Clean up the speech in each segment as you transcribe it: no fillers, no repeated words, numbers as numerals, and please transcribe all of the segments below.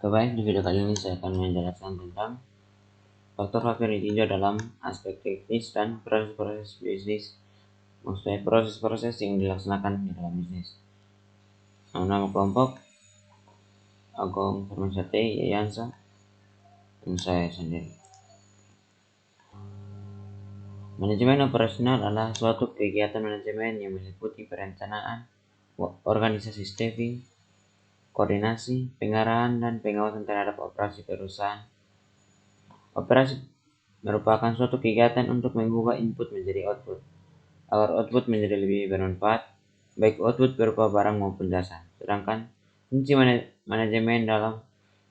Baik, di video kali ini saya akan menjelaskan tentang faktor-faktor yang ditinjau dalam aspek teknis dan proses-proses bisnis, maksudnya proses-proses yang dilaksanakan di dalam bisnis. Nama kelompok Agung Permesate Yayansa dan saya sendiri. Manajemen operasional adalah suatu kegiatan manajemen yang meliputi perencanaan, organisasi staffing, koordinasi, pengarahan, dan pengawasan terhadap operasi perusahaan. Operasi merupakan suatu kegiatan untuk mengubah input menjadi output, agar output menjadi lebih bermanfaat, baik output berupa barang maupun jasa. Sedangkan fungsi manajemen dalam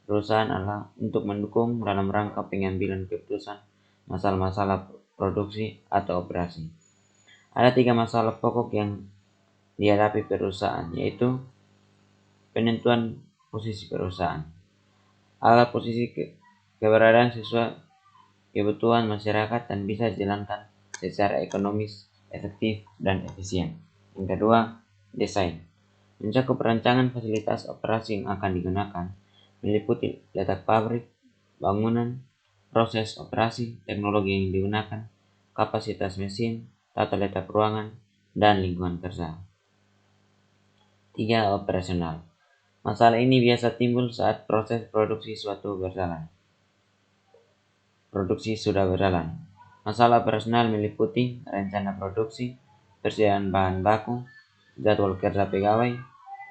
perusahaan adalah untuk mendukung dalam rangka pengambilan keputusan masalah-masalah produksi atau operasi. Ada 3 masalah pokok yang dihadapi perusahaan, yaitu penentuan posisi perusahaan, agar posisi keberadaan sesuai kebutuhan masyarakat dan bisa dijalankan secara ekonomis, efektif, dan efisien. Yang kedua, desain. Mencakup perancangan fasilitas operasi yang akan digunakan, meliputi letak pabrik, bangunan, proses operasi, teknologi yang digunakan, kapasitas mesin, tata letak ruangan, dan lingkungan kerja. 3. Operasional. Masalah ini biasa timbul saat proses produksi suatu berjalan. Produksi sudah berjalan. Masalah operasional meliputi rencana produksi, persediaan bahan baku, jadwal kerja pegawai,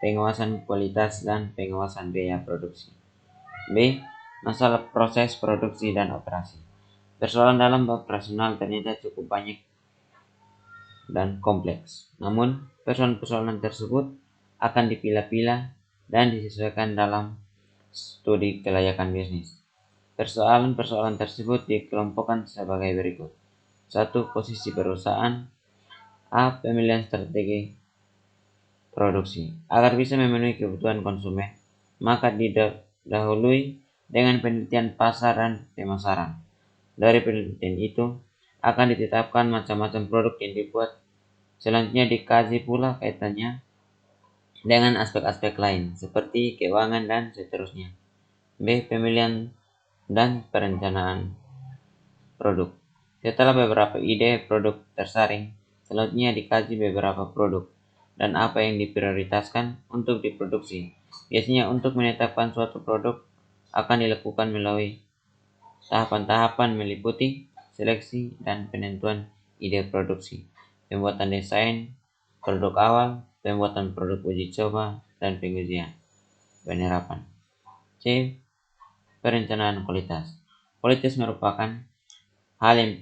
pengawasan kualitas, dan pengawasan biaya produksi. B. Masalah proses produksi dan operasi. Persoalan dalam operasional ternyata cukup banyak dan kompleks. Namun, persoalan-persoalan tersebut akan dipilah-pilah dan disesuaikan dalam studi kelayakan bisnis. Persoalan-persoalan tersebut dikelompokkan sebagai berikut. 1. Posisi perusahaan. A. Pemilihan strategi produksi. Agar bisa memenuhi kebutuhan konsumen, maka didahului dengan penelitian pasar dan pemasaran. Dari penelitian itu, akan ditetapkan macam-macam produk yang dibuat. Selanjutnya dikaji pula kaitannya dengan aspek-aspek lain, seperti keuangan dan seterusnya. B. Pemilihan dan perencanaan produk. Setelah beberapa ide produk tersaring, selanjutnya dikaji beberapa produk dan apa yang diprioritaskan untuk diproduksi. Biasanya untuk menetapkan suatu produk akan dilakukan melalui tahapan-tahapan meliputi seleksi dan penentuan ide produksi, pembuatan desain produk awal, pembuatan produk uji coba, dan pengujian penerapan. C. Perencanaan kualitas. Kualitas merupakan hal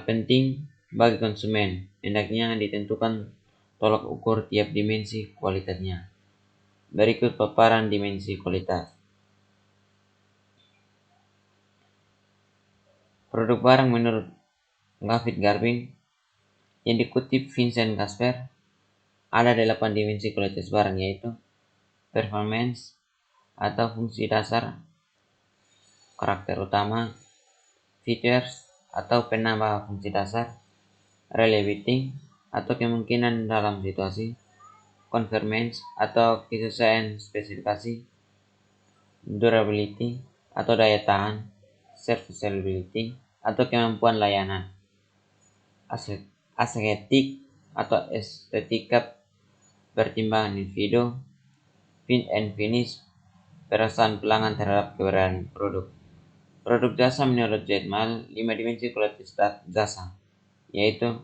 penting bagi konsumen. Hendaknya ditentukan tolak ukur tiap dimensi kualitasnya. Berikut paparan dimensi kualitas. Produk barang menurut David Garbin yang dikutip Vincent Casper, ada 8 dimensi kualitas barang, yaitu performance atau fungsi dasar, karakter utama, features atau penambah fungsi dasar, reliability atau kemungkinan dalam situasi, conformance atau kesesuaian spesifikasi, durability atau daya tahan, serviceability atau kemampuan layanan, estetik atau estetika pertimbangan individu, fit and finish, perasaan pelanggan terhadap keberadaan produk. Produk jasa menurut Jetmal, 5 dimensi kualitas jasa, yaitu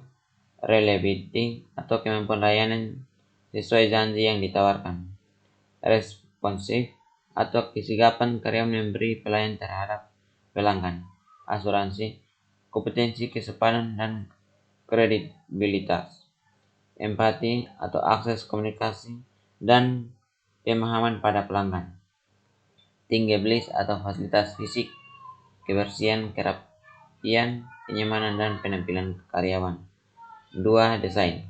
reliability atau kemampuan layanan sesuai janji yang ditawarkan, responsive atau kesigapan karyawan memberi pelayanan terhadap pelanggan, asuransi, kompetensi, kesopanan, dan kredibilitas, empati atau akses komunikasi dan pemahaman pada pelanggan, tinggi belis atau fasilitas fisik, kebersihan, kerapian, kenyamanan, dan penampilan karyawan. 2. Desain.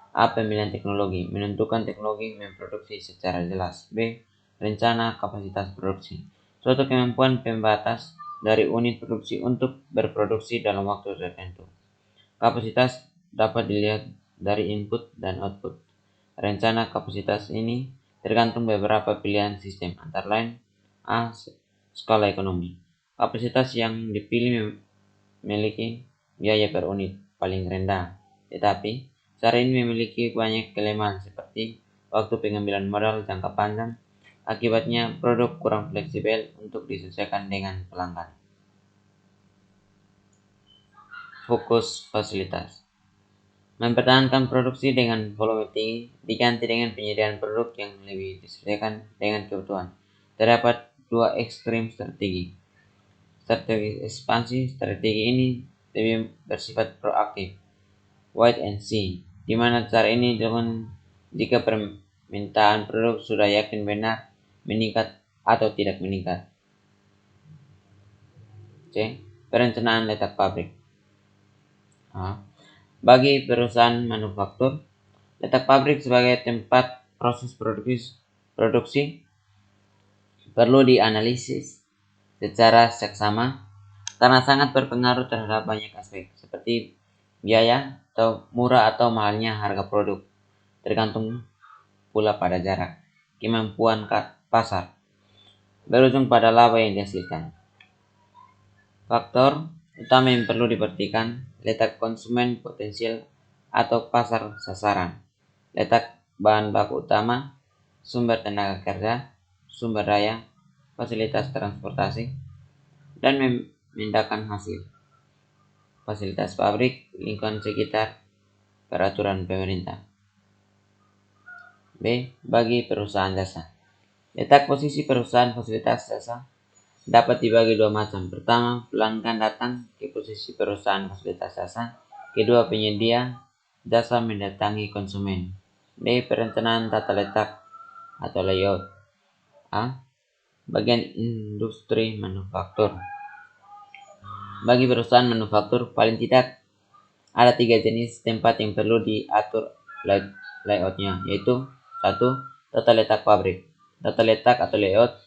A. Pemilihan teknologi. Menentukan teknologi memproduksi secara jelas. B. Rencana kapasitas produksi. Suatu kemampuan pembatas dari unit produksi untuk berproduksi dalam waktu tertentu. Kapasitas dapat dilihat dari input dan output. Rencana kapasitas ini tergantung beberapa pilihan sistem, antara lain A. Skala ekonomi. Kapasitas yang dipilih memiliki biaya per unit paling rendah, tetapi cara ini memiliki banyak kelemahan seperti waktu pengambilan modal jangka panjang. Akibatnya produk kurang fleksibel untuk disesuaikan dengan pelanggan. Fokus fasilitas. Mempertahankan produksi dengan volume tinggi diganti dengan penyediaan produk yang lebih disesuaikan dengan kebutuhan. Terdapat dua ekstrim strategi. Strategi ekspansi. Strategi ini lebih bersifat proaktif, wait and see, di mana cara ini dilakukan jika permintaan produk sudah yakin benar meningkat atau tidak meningkat. C. Perencanaan letak pabrik. A. Bagi perusahaan manufaktur, letak pabrik sebagai tempat proses produksi perlu dianalisis secara seksama karena sangat berpengaruh terhadap banyak aspek seperti biaya atau murah atau mahalnya harga produk, tergantung pula pada jarak, kemampuan pasar, berujung pada laba yang dihasilkan. Faktor utama yang perlu diperhatikan: letak konsumen potensial atau pasar sasaran, letak bahan baku utama, sumber tenaga kerja, sumber daya, fasilitas transportasi, dan memindahkan hasil, fasilitas pabrik, lingkungan sekitar, peraturan pemerintah. B. Bagi perusahaan jasa. Letak posisi perusahaan fasilitas jasa dapat dibagi dua macam. Pertama, pelanggan datang ke posisi perusahaan fasilitas jasa. Kedua, penyedia jasa mendatangi konsumen. D. Perencanaan tata letak atau layout. A. Bagian industri manufaktur. Bagi perusahaan manufaktur, paling tidak ada 3 jenis tempat yang perlu diatur layoutnya, yaitu 1. Tata letak pabrik. Tata letak atau layout.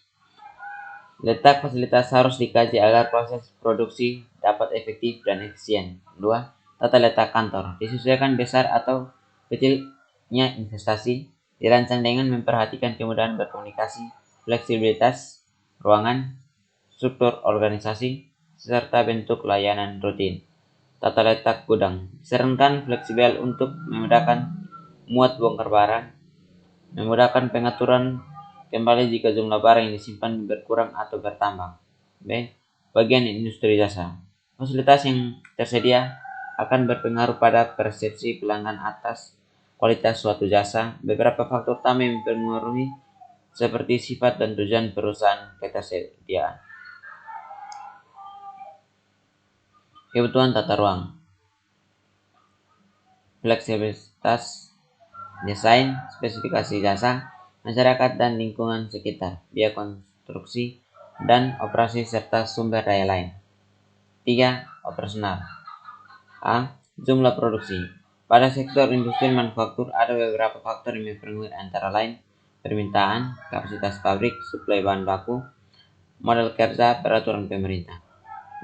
Letak fasilitas harus dikaji agar proses produksi dapat efektif dan efisien. 2. Tata letak kantor. Disesuaikan besar atau kecilnya investasi. Dirancang dengan memperhatikan kemudahan berkomunikasi, fleksibilitas ruangan, struktur organisasi, serta bentuk layanan rutin. Tata letak gudang. Disarankan fleksibel untuk memudahkan muat bongkar barang, memudahkan pengaturan kembali jika jumlah barang yang disimpan berkurang atau bertambah. B. Bagian industri jasa. Fasilitas yang tersedia akan berpengaruh pada persepsi pelanggan atas kualitas suatu jasa. Beberapa faktor utama yang mempengaruhi seperti sifat dan tujuan perusahaan ketersediaan. Kebutuhan tata ruang, fleksibilitas desain, spesifikasi jasa, masyarakat dan lingkungan sekitar, biaya konstruksi dan operasi serta sumber daya lain. 3. Operasional. A. Jumlah produksi. Pada sektor industri manufaktur ada beberapa faktor yang mempengaruhi, antara lain permintaan, kapasitas pabrik, suplai bahan baku, modal kerja, peraturan pemerintah.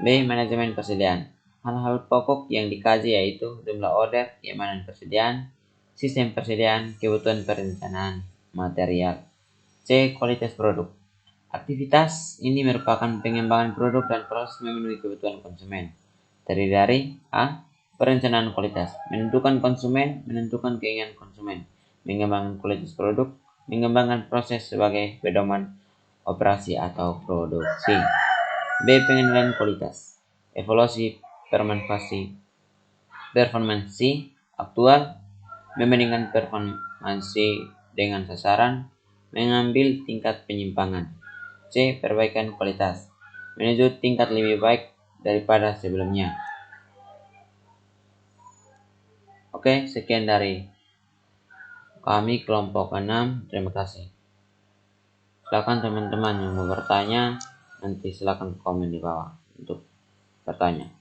B. Manajemen persediaan. Hal-hal pokok yang dikaji yaitu jumlah order, keamanan persediaan, sistem persediaan, kebutuhan perencanaan material. C. Kualitas produk. Aktivitas ini merupakan pengembangan produk dan proses memenuhi kebutuhan konsumen. Terdiri dari A. Perencanaan kualitas. Menentukan konsumen, menentukan keinginan konsumen. Mengembangkan kualitas produk, mengembangkan proses sebagai pedoman operasi atau produksi. B. Pengendalian kualitas. Evaluasi performansi aktual, membandingkan performansi dengan sasaran, mengambil tingkat penyimpangan. C. Perbaikan kualitas, menuju tingkat lebih baik daripada sebelumnya. Oke, sekian dari kami kelompok 6. Terima kasih. Silakan teman-teman yang mau bertanya, nanti silakan komen di bawah untuk bertanya.